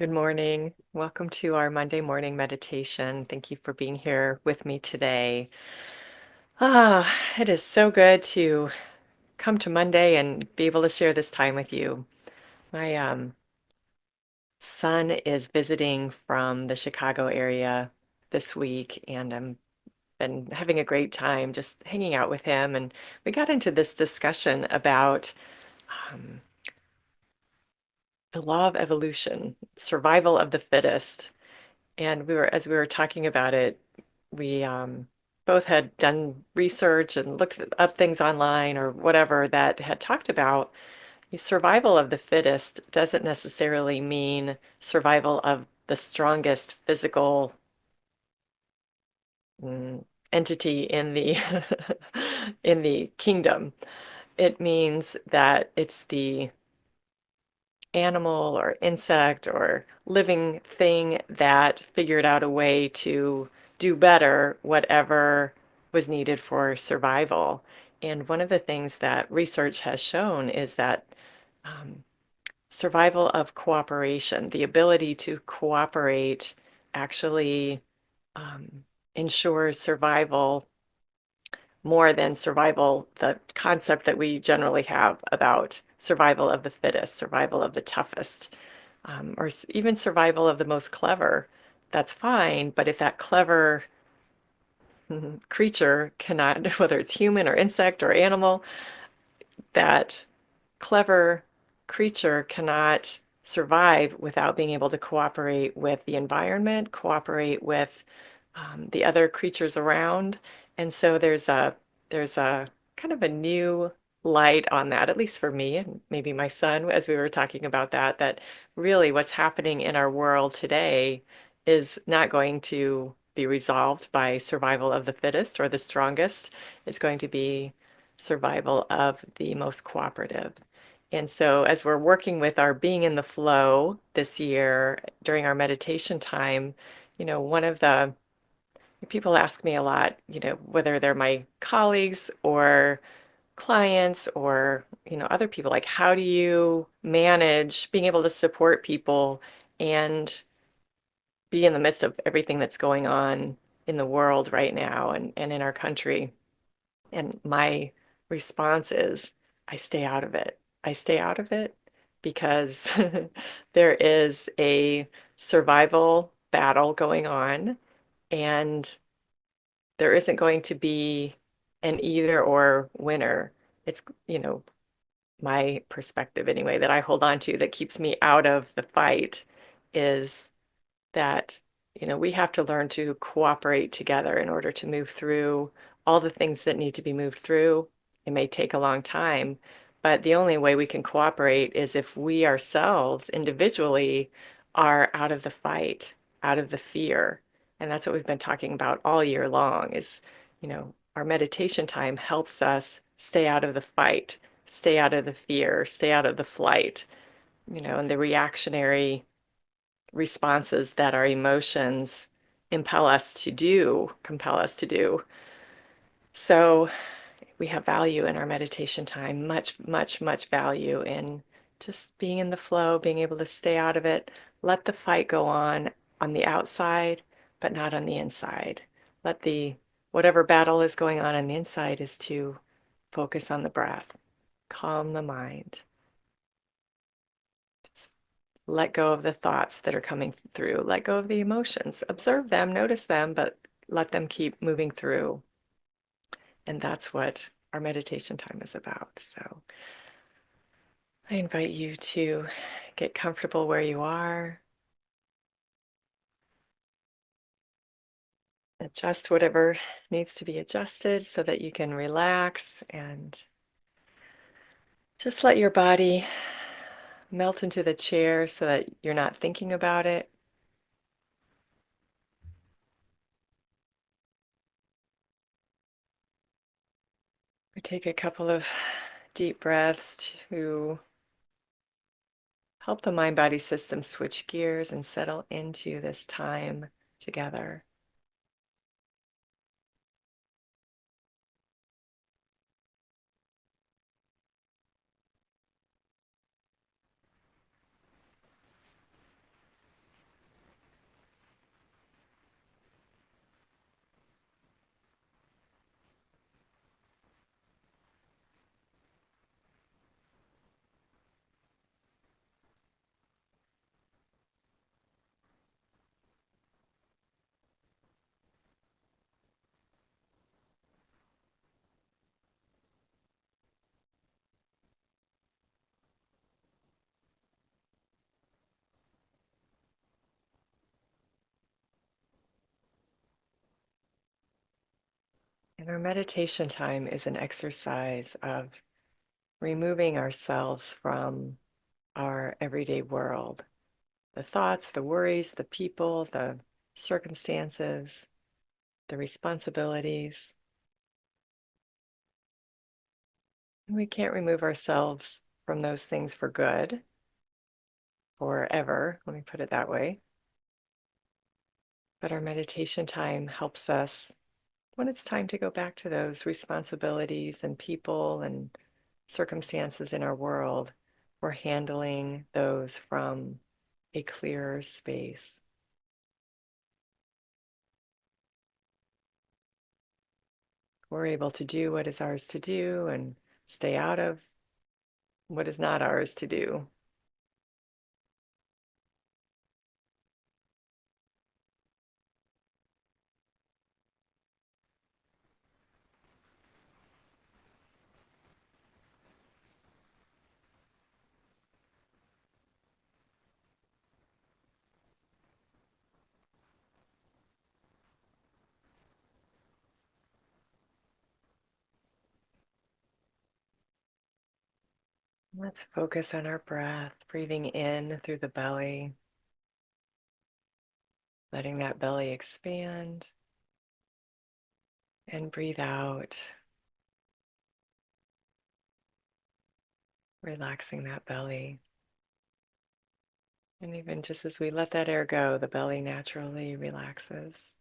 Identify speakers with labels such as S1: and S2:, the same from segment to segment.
S1: Good morning. Welcome to our Monday morning meditation. Thank you for being here with me today. It is so good to come to Monday and be able to share this time with you. My son is visiting from the Chicago area this week, and I'm been having a great time just hanging out with him. And we got into this discussion about um, the law of evolution, survival of the fittest. And as we were talking about it, we both had done research and looked up things online or whatever that had talked about survival of the fittest doesn't necessarily mean survival of the strongest physical entity in the in the kingdom. It means that it's the animal or insect or living thing that figured out a way to do better whatever was needed for survival. And one of the things that research has shown is that um, survival of cooperation, the ability to cooperate, actually um, ensures survival more than survival, the concept that we generally have about survival of the fittest, survival of the toughest, or even survival of the most clever. That's fine, but if that clever creature cannot, whether it's human or insect or animal, that clever creature cannot survive without being able to cooperate with the environment, cooperate with the other creatures around. And so there's a kind of a new light on that, at least for me and maybe my son, as we were talking about that, that really what's happening in our world today is not going to be resolved by survival of the fittest or the strongest. It's going to be survival of the most cooperative. And so, as we're working with our being in the flow this year during our meditation time, one of the people ask me a lot, whether they're my colleagues or clients or, other people, like, how do you manage being able to support people and be in the midst of everything that's going on in the world right now and in our country? And my response is, I stay out of it. I stay out of it because there is a survival battle going on, and there isn't going to be an either or winner. It's, my perspective anyway, that I hold on to that keeps me out of the fight is that, we have to learn to cooperate together in order to move through all the things that need to be moved through. It may take a long time, but the only way we can cooperate is if we ourselves individually are out of the fight, out of the fear. And that's what we've been talking about all year long is, our meditation time helps us stay out of the fight, stay out of the fear, stay out of the flight, and the reactionary responses that our emotions compel us to do. So we have value in our meditation time, much, much, much value in just being in the flow, being able to stay out of it, let the fight go on the outside, but not on the inside. Let the whatever battle is going on the inside is to focus on the breath, calm the mind, just let go of the thoughts that are coming through, let go of the emotions, observe them, notice them, but let them keep moving through. And that's what our meditation time is about. So I invite you to get comfortable where you are, adjust whatever needs to be adjusted so that you can relax and just let your body melt into the chair so that you're not thinking about it. We take a couple of deep breaths to help the mind body system switch gears and settle into this time together. And our meditation time is an exercise of removing ourselves from our everyday world, the thoughts, the worries, the people, the circumstances, the responsibilities. And we can't remove ourselves from those things for good, forever, let me put it that way. But our meditation time helps us when it's time to go back to those responsibilities and people and circumstances in our world. We're handling those from a clearer space. We're able to do what is ours to do and stay out of what is not ours to do. Let's focus on our breath, breathing in through the belly, letting that belly expand, and breathe out, relaxing that belly. And even just as we let that air go, the belly naturally relaxes.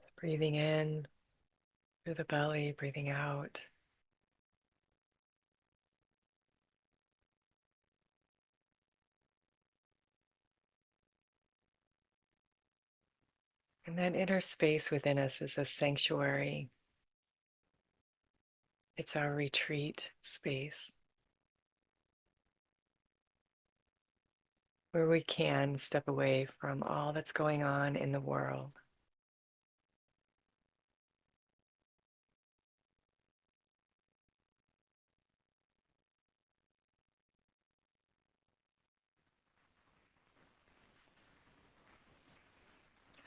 S1: Just breathing in through the belly, breathing out. And that inner space within us is a sanctuary. It's our retreat space where we can step away from all that's going on in the world.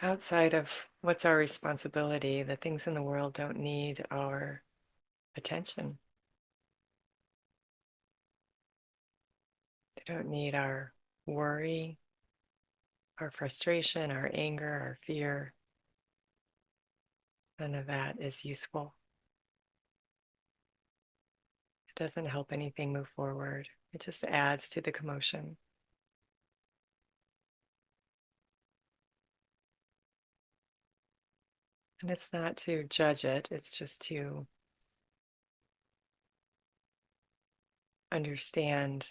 S1: Outside of what's our responsibility, the things in the world don't need our attention. They don't need our worry, our frustration, our anger, our fear. None of that is useful. It doesn't help anything move forward. It just adds to the commotion. And it's not to judge it, it's just to understand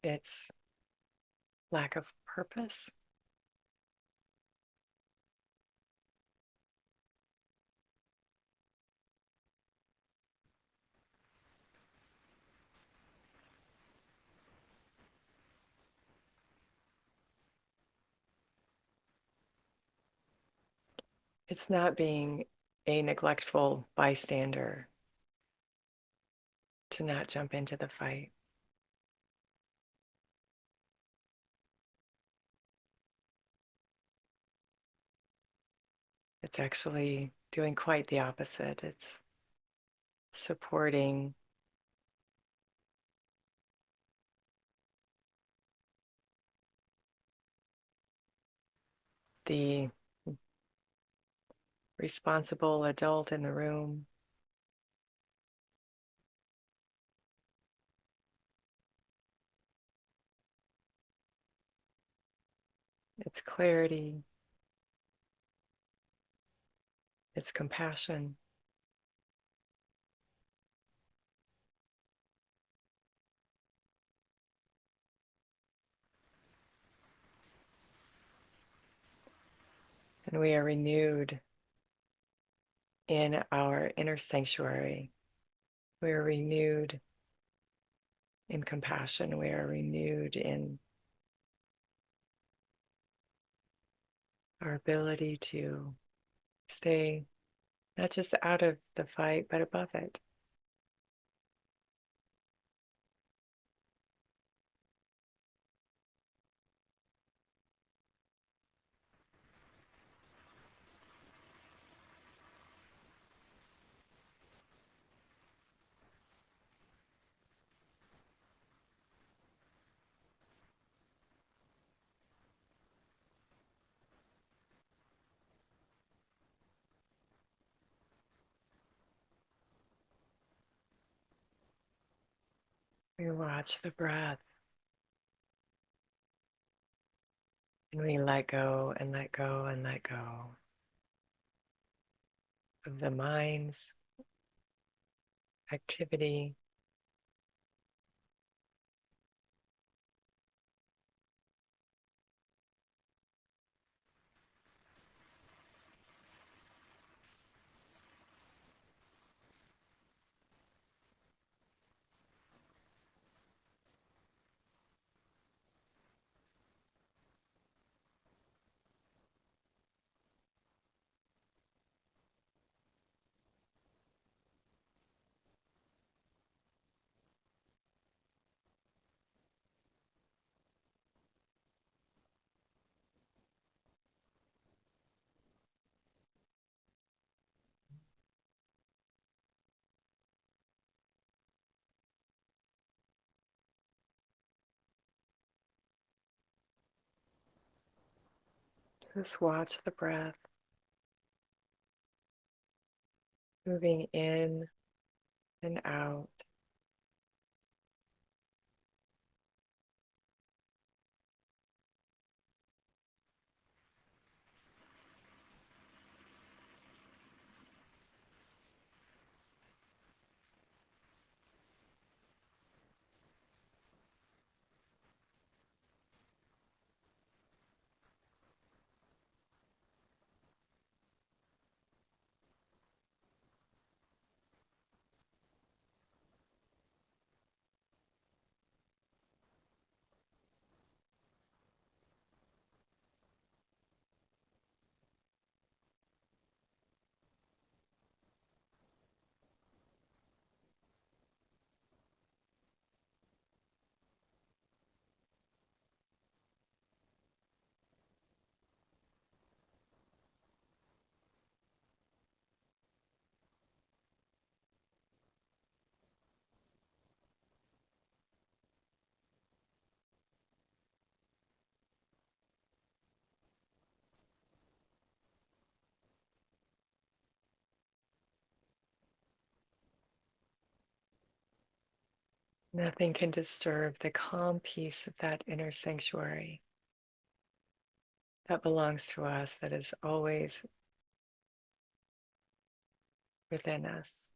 S1: its lack of purpose. It's not being a neglectful bystander, to not jump into the fight. It's actually doing quite the opposite. It's supporting the responsible adult in the room. It's clarity, it's compassion. And we are renewed in our inner sanctuary. We are renewed in compassion. We are renewed in our ability to stay not just out of the fight, but above it. We watch the breath and we let go and let go and let go of the mind's activity. Just watch the breath moving in and out. Nothing can disturb the calm peace of that inner sanctuary that belongs to us, that is always within us.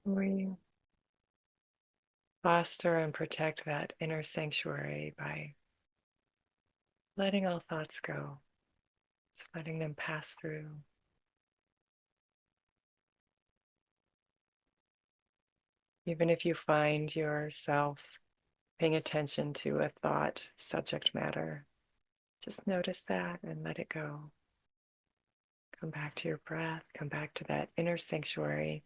S1: We foster and protect that inner sanctuary by letting all thoughts go, just letting them pass through. Even if you find yourself paying attention to a thought subject matter, just notice that and let it go. Come back to your breath, come back to that inner sanctuary.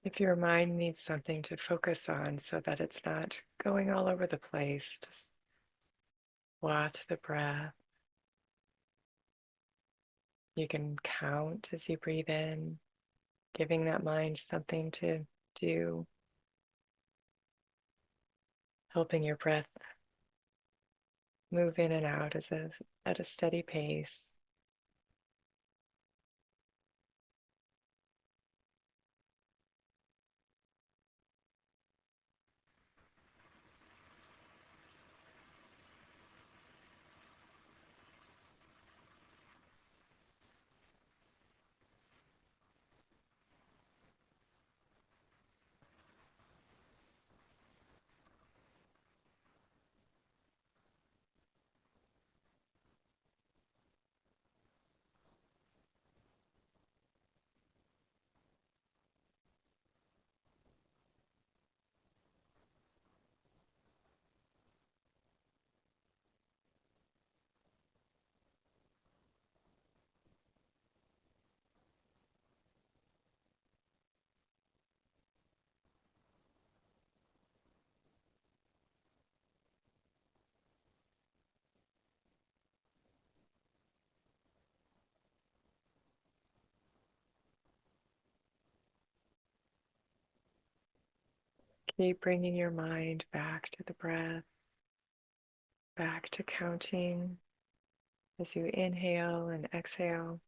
S1: If your mind needs something to focus on so that it's not going all over the place, just watch the breath. You can count as you breathe in, giving that mind something to do, helping your breath move in and out at a steady pace. Keep bringing your mind back to the breath, back to counting as you inhale and exhale.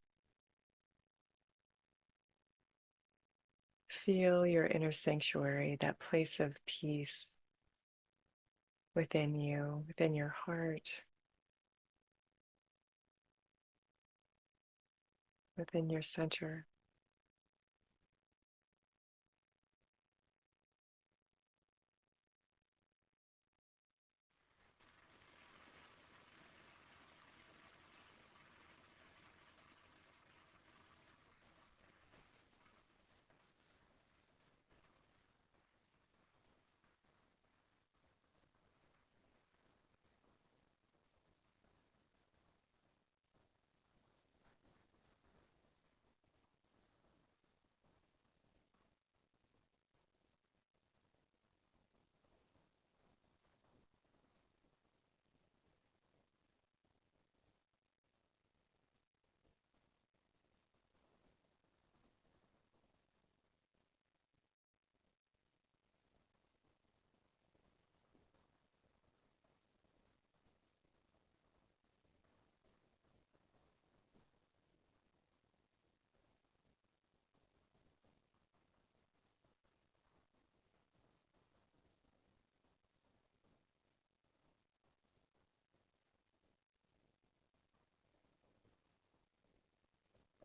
S1: Feel your inner sanctuary, that place of peace within you, within your heart, within your center.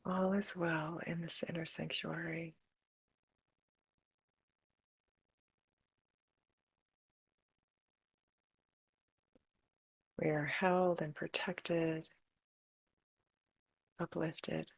S1: All is well in this inner sanctuary. We are held and protected, uplifted.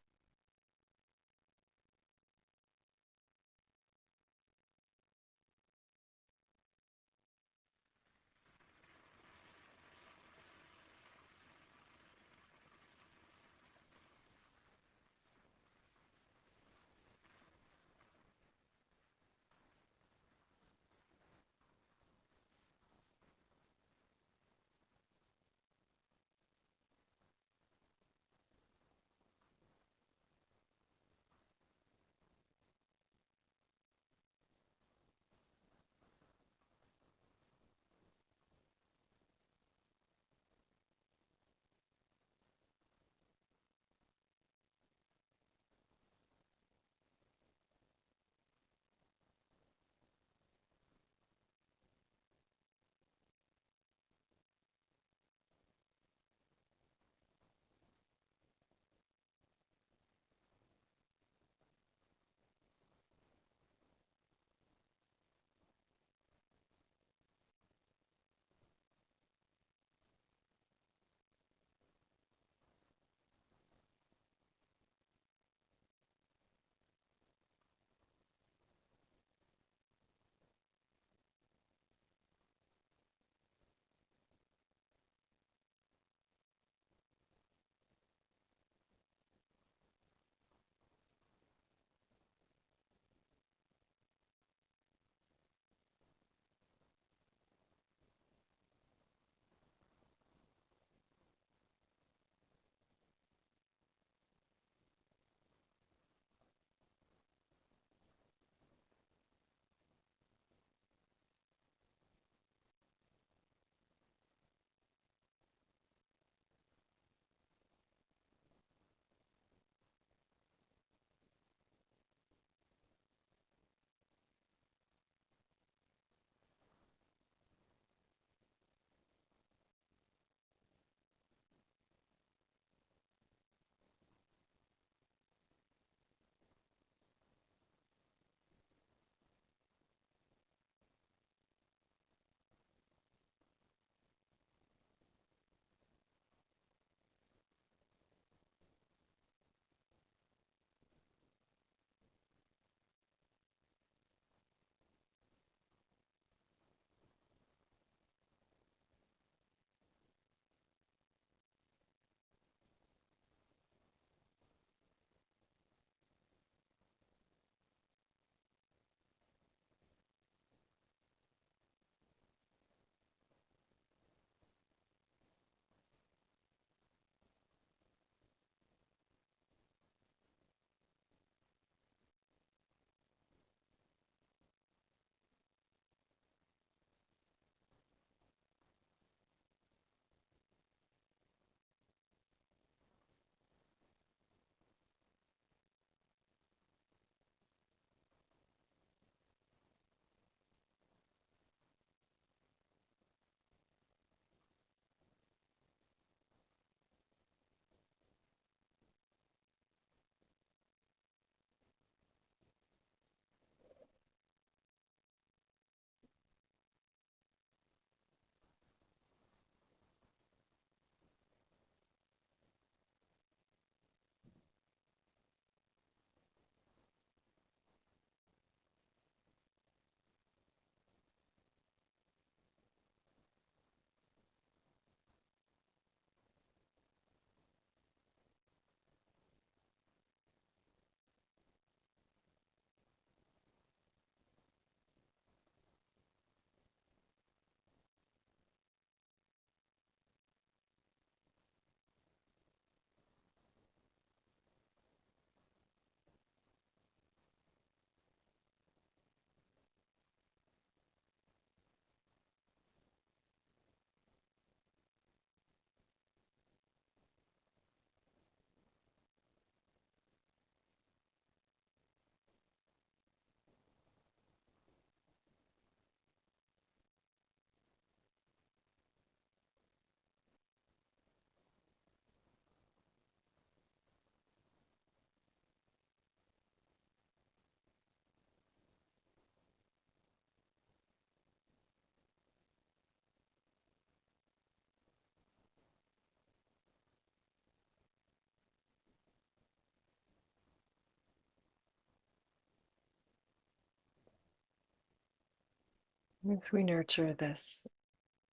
S1: As we nurture this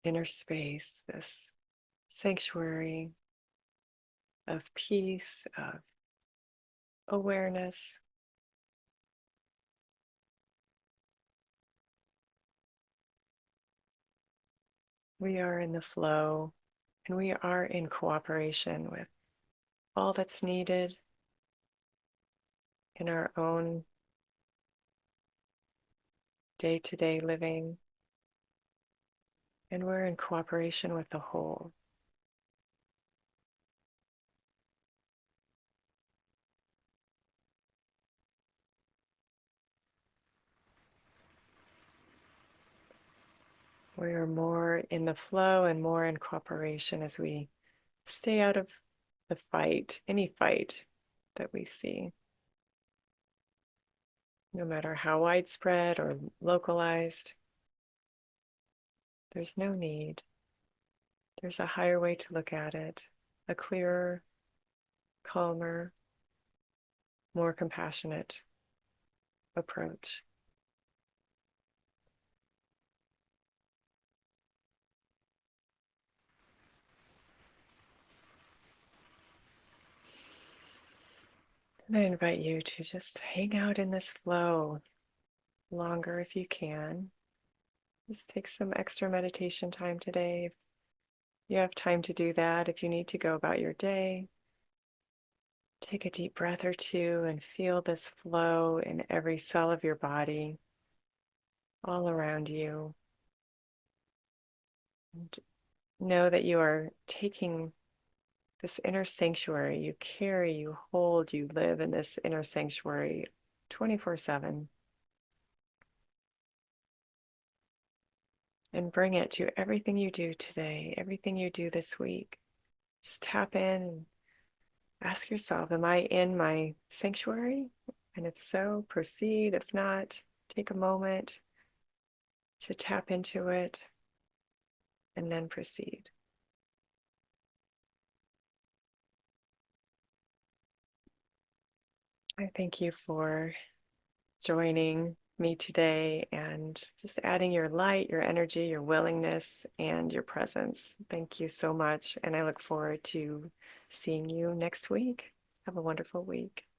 S1: inner space, this sanctuary of peace, of awareness, we are in the flow and we are in cooperation with all that's needed in our own day-to-day living, and we're in cooperation with the whole. We are more in the flow and more in cooperation as we stay out of the fight, any fight that we see, no matter how widespread or localized. There's no need. There's a higher way to look at it, a clearer, calmer, more compassionate approach. And I invite you to just hang out in this flow longer if you can. Just take some extra meditation time today. If you have time to do that, if you need to go about your day, take a deep breath or two and feel this flow in every cell of your body, all around you. And know that you are taking this inner sanctuary. You carry, you hold, you live in this inner sanctuary 24/7. And bring it to everything you do today, everything you do this week. Just tap in and ask yourself, am I in my sanctuary? And if so, proceed. If not, take a moment to tap into it and then proceed. I thank you for joining me today and just adding your light, your energy, your willingness, and your presence. Thank you so much. And I look forward to seeing you next week. Have a wonderful week.